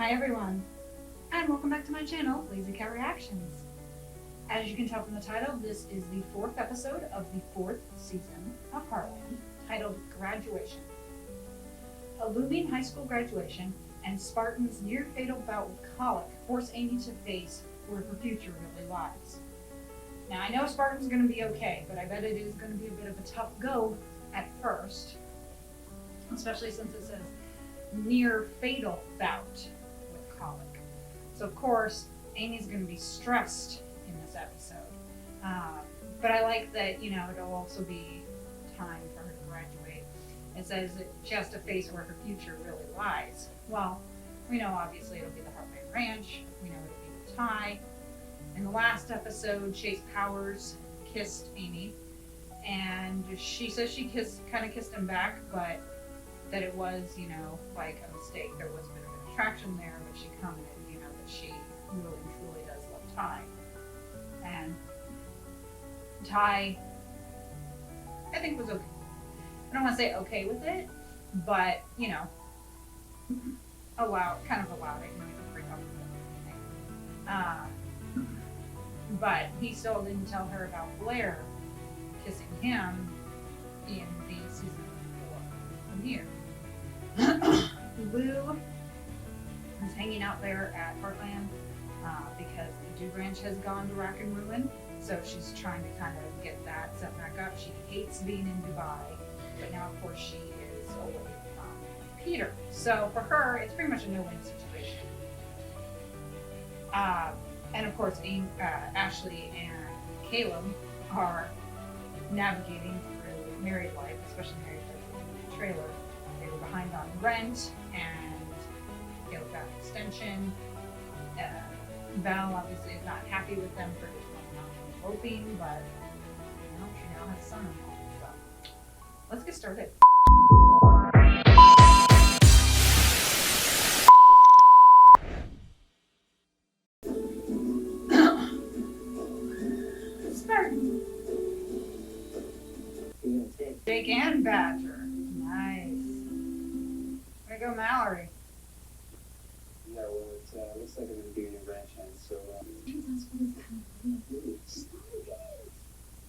Hi everyone, and welcome back to my channel, Lazy Cat Reactions. As you can tell from the title, this is the 4th episode of the 4th season of Heartland, titled Graduation. A looming high school graduation and Spartan's near-fatal bout with colic force Amy to face where her future really lies. Now I know Spartan's going to be okay, but I bet it is going to be a bit of a tough go at first, especially since it says near-fatal bout with colic. So of course, Amy's going to be stressed in this episode. But I like that, it'll also be time for her to graduate. It says that she has to face where her future really lies. Well, we know obviously it'll be the Heartland Ranch. We know it'll be the Ty. In the last episode, Chase Powers kissed Amy, and she says she kind of kissed him back, but that it was, like a mistake. There was a bit of an attraction there, but she commented, that she really truly does love Ty. And Ty, I think, was okay. I don't want to say okay with it, but, allowed it, he didn't break up with it. But he still didn't tell her about Blair kissing him in the season 4 premiere. Lou is hanging out there at Heartland because the Dude Ranch has gone to rack and ruin. So she's trying to kind of get that set back up. She hates being in Dubai, but now of course she is away from Peter. So for her, it's pretty much a no-win situation. And of course, Ashley and Caleb are navigating through married life, especially married life in the trailer. They were behind on rent, and Caleb got an extension. Val obviously is not happy with them for not eloping, but she now has a son-in-law. So let's get started. Spartan. Jake and Badger. Nice. There you go, Mallory. Yeah, well, it looks like I'm going to be in a ranch hand, so...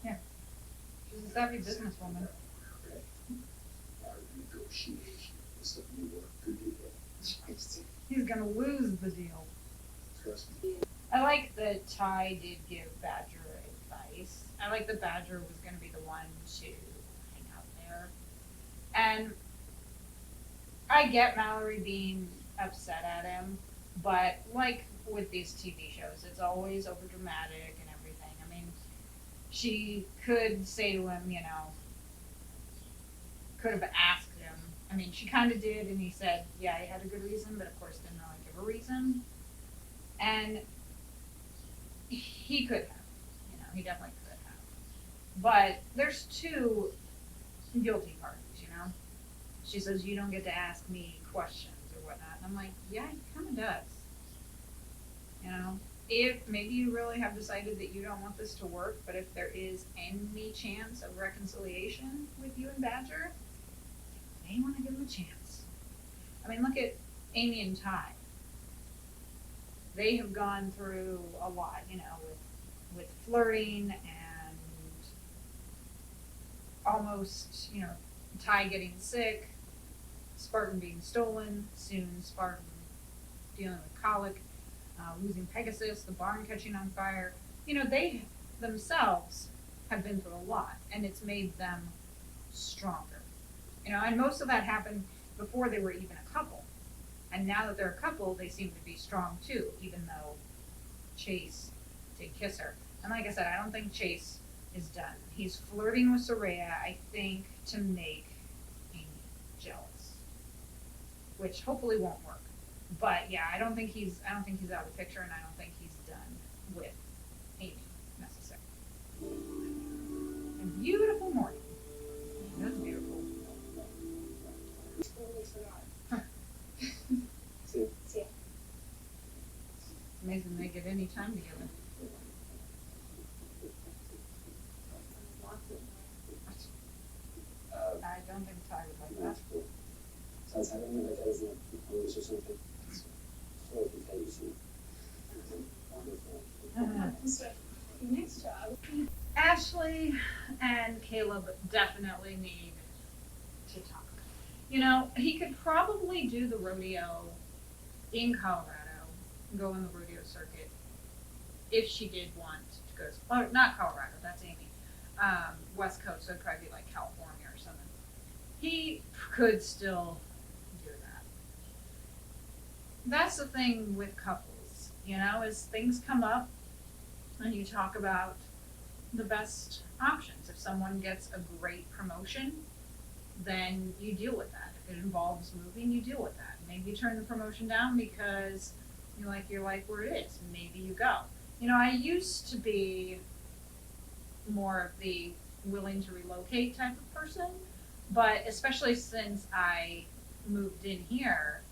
Yeah. She's a savvy businesswoman. He's going to lose the deal. I like that Ty did give Badger advice. I like that Badger was going to be the one to hang out there. And I get Mallory being upset at him, but like with these TV shows, it's always over dramatic and everything. I mean, she could say to him, could have asked him. I mean, she kind of did, and he said, yeah, he had a good reason, but of course didn't really give a reason. And he could have, he definitely could have. But there's two guilty parties, She says, you don't get to ask me questions or whatnot. And I'm like, yeah, he kind of does. If maybe you really have decided that you don't want this to work, but if there is any chance of reconciliation with you and Badger, you may want to give him a chance. I mean, look at Amy and Ty. They have gone through a lot, with flirting and almost, Ty getting sick, Spartan being stolen, soon Spartan dealing with colic, losing Pegasus, the barn catching on fire. They themselves have been through a lot, and it's made them stronger. And most of that happened before they were even a couple. And now that they're a couple, they seem to be strong too, even though Chase did kiss her. And like I said, I don't think Chase is done. He's flirting with Soraya, I think, to make Amy jealous, which hopefully won't work. But yeah, I don't think he's out of the picture, and I don't think he's done with Amy necessarily. A beautiful morning. It was beautiful. Amazing they get any time together. I don't think Ty would like that. Sounds like that is a or something. Ashley and Caleb definitely need to talk. You know, he could probably do the rodeo in Colorado, go on the rodeo circuit, if she did want to go. Oh, not Colorado, that's Amy. West Coast, so it'd probably be like California or something. He could still do that. That's the thing with couples, you know, is things come up and you talk about the best options. If someone gets a great promotion, then you deal with that. If it involves moving, you deal with that. Maybe you turn the promotion down because you like your life where it is. Maybe you go. You know, I used to be more of the willing to relocate type of person, but especially since I moved in here,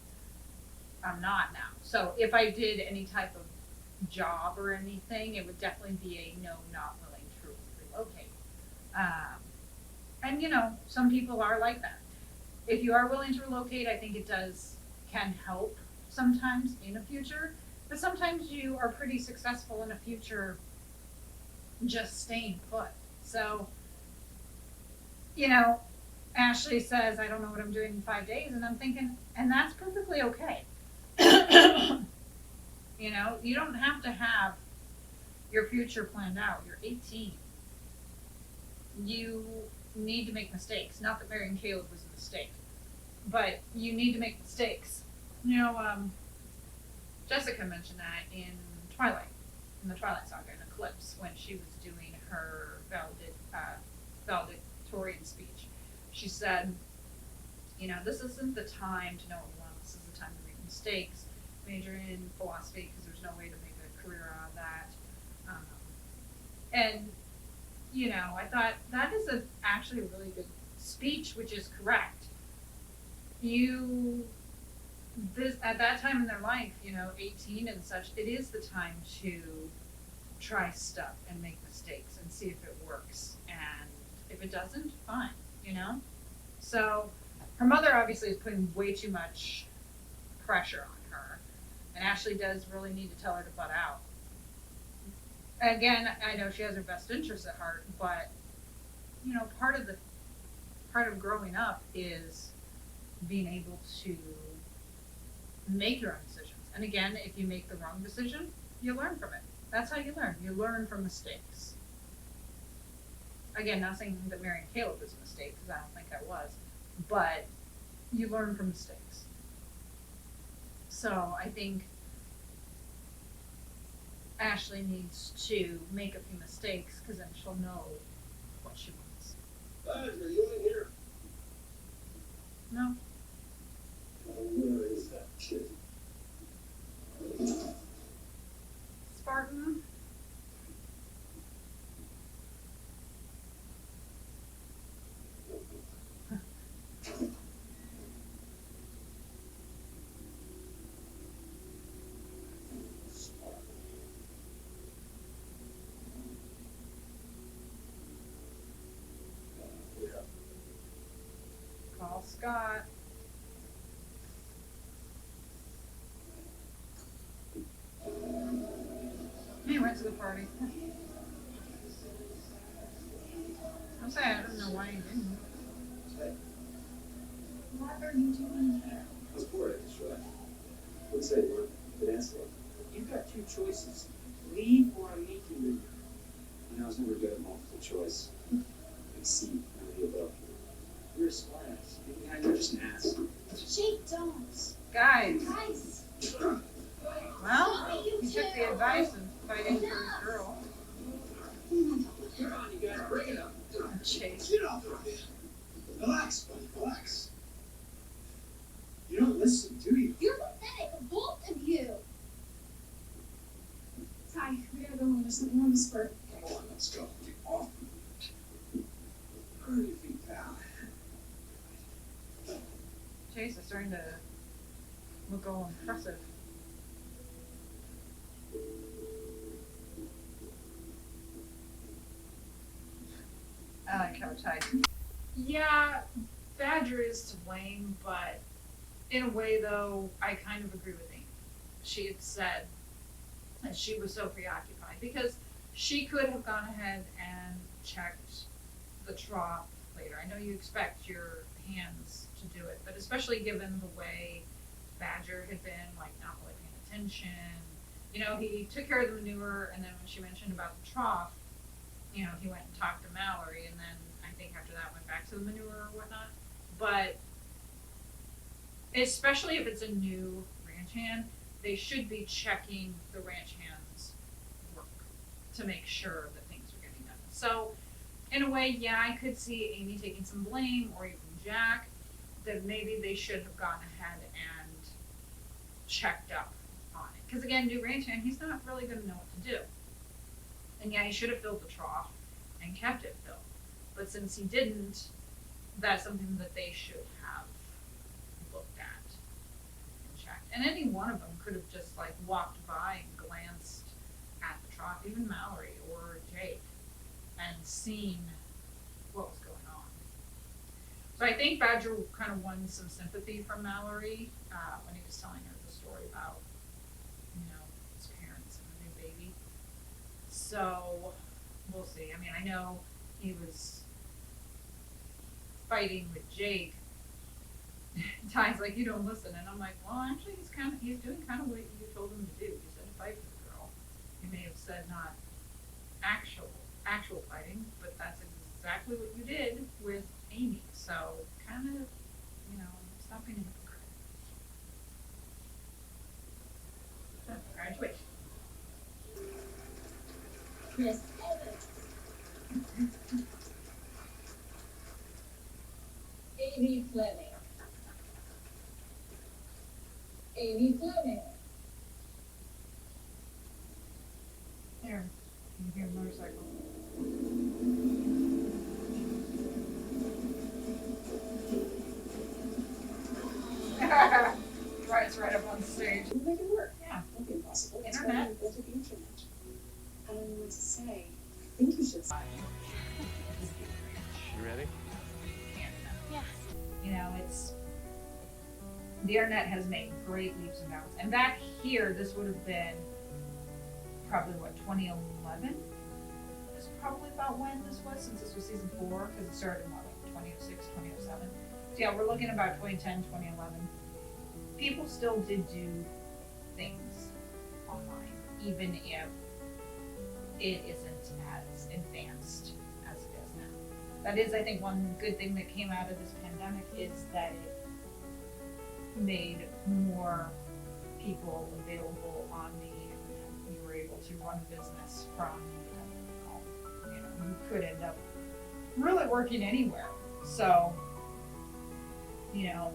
I'm not now. So if I did any type of job or anything, it would definitely be a no, not willing to relocate. And you know, some people are like that. If you are willing to relocate, I think it can help sometimes in a future, but sometimes you are pretty successful in a future just staying put. So, you know, Ashley says, I don't know what I'm doing in 5 days, and I'm thinking, and that's perfectly okay. You know, you don't have to have your future planned out. You're 18. You need to make mistakes. Not that marrying Caleb was a mistake, but you need to make mistakes. You know, Jessica mentioned that in the Twilight Saga, in Eclipse, when she was doing her valedictorian speech. She said, you know, this isn't the time to know what you want. This is the time to make mistakes. Major in philosophy because there's no way to make a career out of that. And, you know, I thought that is actually a really good speech, which is correct. At that time in their life, you know, 18 and such, it is the time to try stuff and make mistakes and see if it works. And if it doesn't, fine, you know? So her mother obviously is putting way too much pressure on her. And Ashley does really need to tell her to butt out. Again, I know she has her best interests at heart, but, you know, part of growing up is being able to make your own decisions. And again, if you make the wrong decision, you learn from it. That's how you learn. You learn from mistakes. Again, not saying that marrying Caleb was a mistake, because I don't think I was, but you learn from mistakes. So I think Ashley needs to make a few mistakes, because then she'll know what she wants. Bud, are you in here? No? Where is that kid? Spartan? Call Scott. He went to the party. I'm saying I don't know why he didn't. What are you doing here? I was bored, sure. What's that? You want an answer? You've got two choices. Leave or I'm making you. You know, I was never good at multiple choice. I see, none of the above. You're a smart ass. Maybe you're just an ass. Jake, don't. Guys, Guys. well, he took the advice of fighting for his girl. Come on, you guys, break it up. Chase. Get off of it. Relax, buddy, relax. You don't listen, do you? You're pathetic, both of you. Ty, we gotta go home. There's something on the spurt. Come on, let's go. Get off. Where do you think, pal? Chase is starting to look all impressive. I like how tight. Yeah, Badger is to blame, but in a way, though, I kind of agree with Amy. She had said that she was so preoccupied because she could have gone ahead and checked the trough later. I know you expect your hands to do it, but especially given the way Badger had been, like, not really paying attention. You know, he took care of the manure, and then when she mentioned about the trough, you know, he went and talked to Mallory, and then I think after that went back to the manure or whatnot. But especially if it's a new ranch hand, they should be checking the ranch hand's work to make sure that things are getting done. So, in a way, yeah, I could see Amy taking some blame, or even Jack, that maybe they should have gone ahead and checked up on it. Because again, new ranch hand, he's not really going to know what to do. And yeah, he should have filled the trough and kept it filled. But since he didn't, that's something that they should have looked at and checked. And any one of them could have just like walked by and glanced at the trough, even Mallory or Jake, and seen what was going on. So I think Badger kind of won some sympathy from Mallory when he was telling her the story about, you know, his parents and the new baby. So we'll see. I mean, I know he was fighting with Jake. Ty's like, you don't listen, and I'm like, well, actually, he's doing kind of what you told him to do. You said to fight for the girl. You may have said not actual fighting, but that's exactly what you did with Amy. So kind of, you know, stop being a hypocrite. So, graduation. Yes. Amy Fleming. Amy Fleming. There, you hear a motorcycle. Right, right up on stage. We'll make it work. Yeah. Won't be impossible. It's Internet. why we built the internet. I don't know what to say. I think you should. You ready? Yeah. You know, the internet has made great leaps and bounds. And back here, this would have been probably, 2011? Is probably about when this was, since this was season 4, because it started in, 2006, 2007. So yeah, we're looking about 2010, 2011. People still did do things online, even if it isn't as advanced as it is now. That is, I think, one good thing that came out of this pandemic is that it made more people available on the internet. You were able to run a business from home. You know, you could end up really working anywhere. So, you know,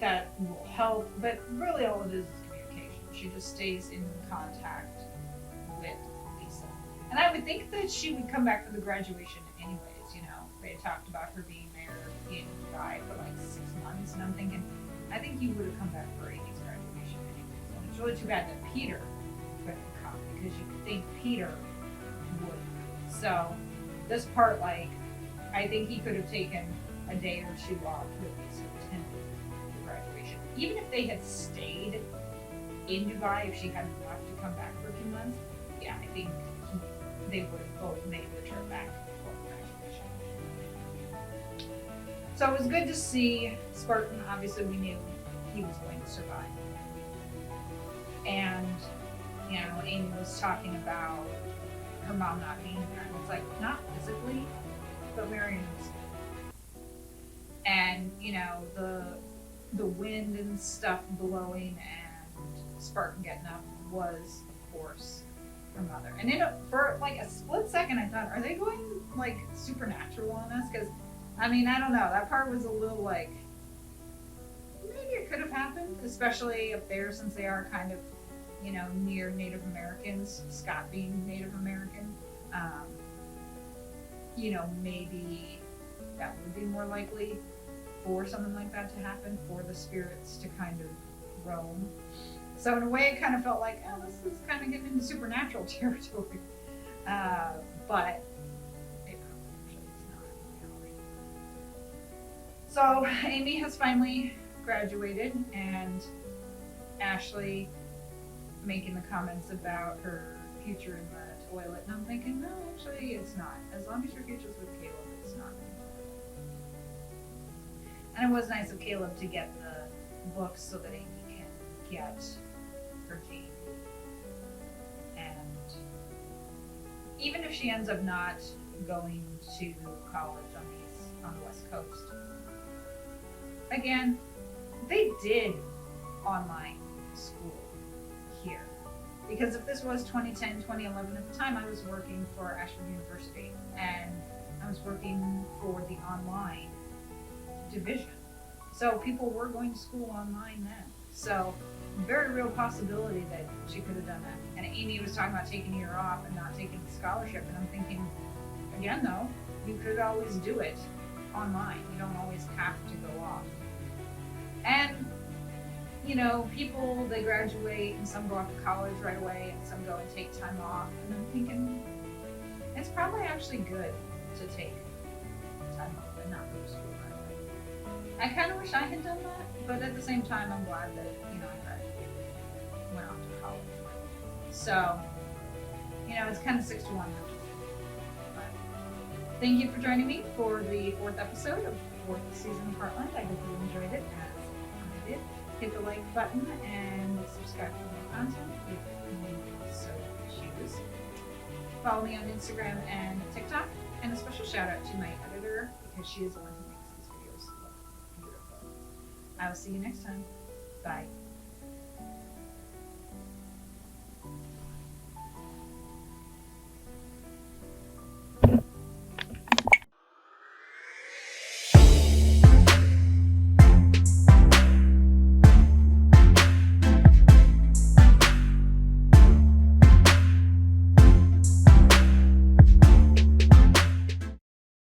that will help, but really all it is communication. She just stays in contact with Lisa. And I would think that she would come back for the graduation anyways, you know. They had talked about her being there in Dubai for like 6 months, and I'm thinking, I think you would have come back for Amy's graduation anyways. And it's really too bad that Peter couldn't come, because you could think Peter would. So, this part, like, I think he could have taken a day or two off to at least attend the graduation. Even if they had stayed in Dubai, if she hadn't left to come back for a few months, yeah, I think they would have both made the trip back for the graduation. So it was good to see Spartan. Obviously, we knew he was going to survive. And, you know, Amy was talking about her mom not being there. And it's like, not physically, but Marion was. And, you know, the wind and stuff blowing and Spartan getting up was, of course, her mother. And for like a split second, I thought, are they going like supernatural on us? Because, I mean, I don't know. That part was a little like, maybe it could have happened, especially up there since they are kind of, you know, near Native Americans, Scott being Native American. You know, maybe that would be more likely for something like that to happen, for the spirits to kind of roam. So in a way, it kind of felt like, oh, this is kind of getting into supernatural territory. But it actually is not reality. So Amy has finally graduated, and Ashley making the comments about her future in the spoil it. And I'm thinking, no, actually, it's not. As long as your future's with Caleb, it's not. And it was nice of Caleb to get the books so that Amy can get her GED. And even if she ends up not going to college on the West Coast, again, they did online school here. Because if this was 2010, 2011, at the time I was working for Ashford University and I was working for the online division. So people were going to school online then. So very real possibility that she could have done that. And Amy was talking about taking a year off and not taking the scholarship. And I'm thinking, again though, you could always do it online. You don't always have to go off. And, you know, people, they graduate and some go off to college right away and some go and take time off. And I'm thinking, it's probably actually good to take time off and not go to school right away. I kind of wish I had done that, but at the same time, I'm glad that, you know, I graduated, went off to college. So, you know, it's kind of 6 to 1. But thank you for joining me for the 4th episode of the 4th season of Heartland. I hope you enjoyed it as I did. Hit the like button and subscribe for more content if you so choose. Follow me on Instagram and TikTok. And a special shout out to my editor because she is the one who makes these videos look beautiful. I will see you next time. Bye.